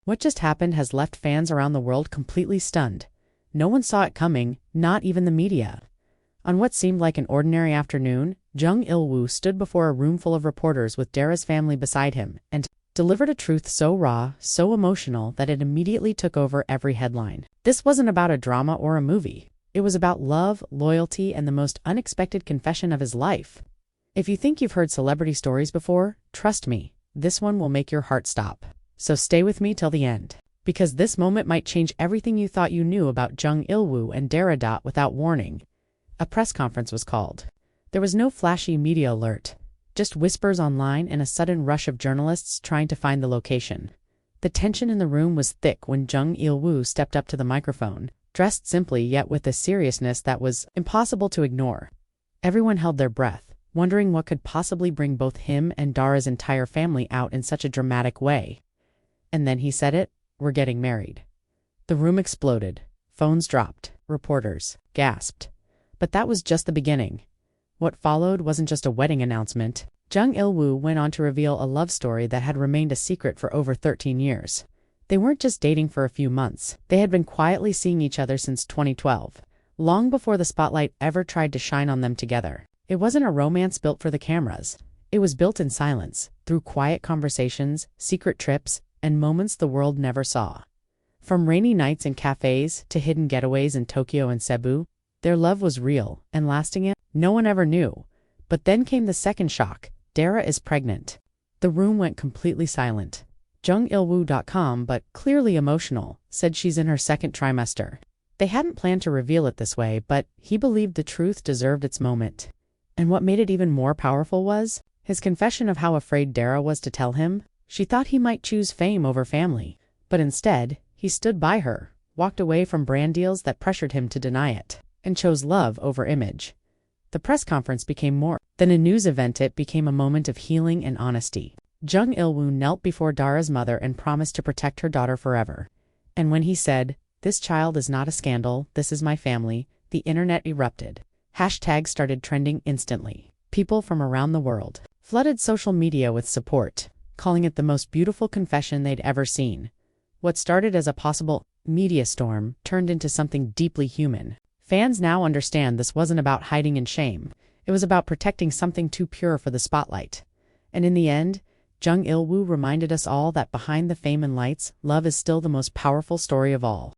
What just happened has left fans around the world completely stunned. No one saw it coming, not even the media. On what seemed like an ordinary afternoon, Jung Il-woo stood before a room full of reporters with Dara's family beside him and delivered a truth so raw, so emotional that it immediately took over every headline. This wasn't about a drama or a movie. It was about love, loyalty, and the most unexpected confession of his life. If you think you've heard celebrity stories before, trust me, this one will make your heart stop. So stay with me till the end, because this moment might change everything you thought you knew about Jung Il-woo and Dara. Without warning, a press conference was called. There was no flashy media alert, just whispers online and a sudden rush of journalists trying to find the location. The tension in the room was thick when Jung Il-woo stepped up to the microphone, dressed simply yet with a seriousness that was impossible to ignore. Everyone held their breath, wondering what could possibly bring both him and Dara's entire family out in such a dramatic way. And then he said it, "We're getting married." The room exploded. Phones dropped. Reporters gasped. But that was just the beginning. What followed wasn't just a wedding announcement. Jung Il-woo went on to reveal a love story that had remained a secret for over 13 years. They weren't just dating for a few months. They had been quietly seeing each other since 2012, long before the spotlight ever tried to shine on them together. It wasn't a romance built for the cameras. It was built in silence, through quiet conversations, secret trips, and moments the world never saw. From rainy nights in cafes to hidden getaways in Tokyo and Cebu, their love was real and lasting. It no one ever knew. But then came the second shock. Dara is pregnant. The room went completely silent. JungIlwoo.com, but clearly emotional, said she's in her second trimester. They hadn't planned to reveal it this way, but he believed the truth deserved its moment. And what made it even more powerful was his confession of how afraid Dara was to tell him. She thought he might choose fame over family, but instead, he stood by her, walked away from brand deals that pressured him to deny it, and chose love over image. The press conference became more than a news event. It became a moment of healing and honesty. Jung Il-woo knelt before Dara's mother and promised to protect her daughter forever. And when he said, "This child is not a scandal, this is my family," the internet erupted. Hashtags started trending instantly. People from around the world flooded social media with support, calling it the most beautiful confession they'd ever seen. What started as a possible media storm turned into something deeply human. Fans now understand this wasn't about hiding in shame. It was about protecting something too pure for the spotlight. And in the end, Jung Il-woo reminded us all that behind the fame and lights, love is still the most powerful story of all.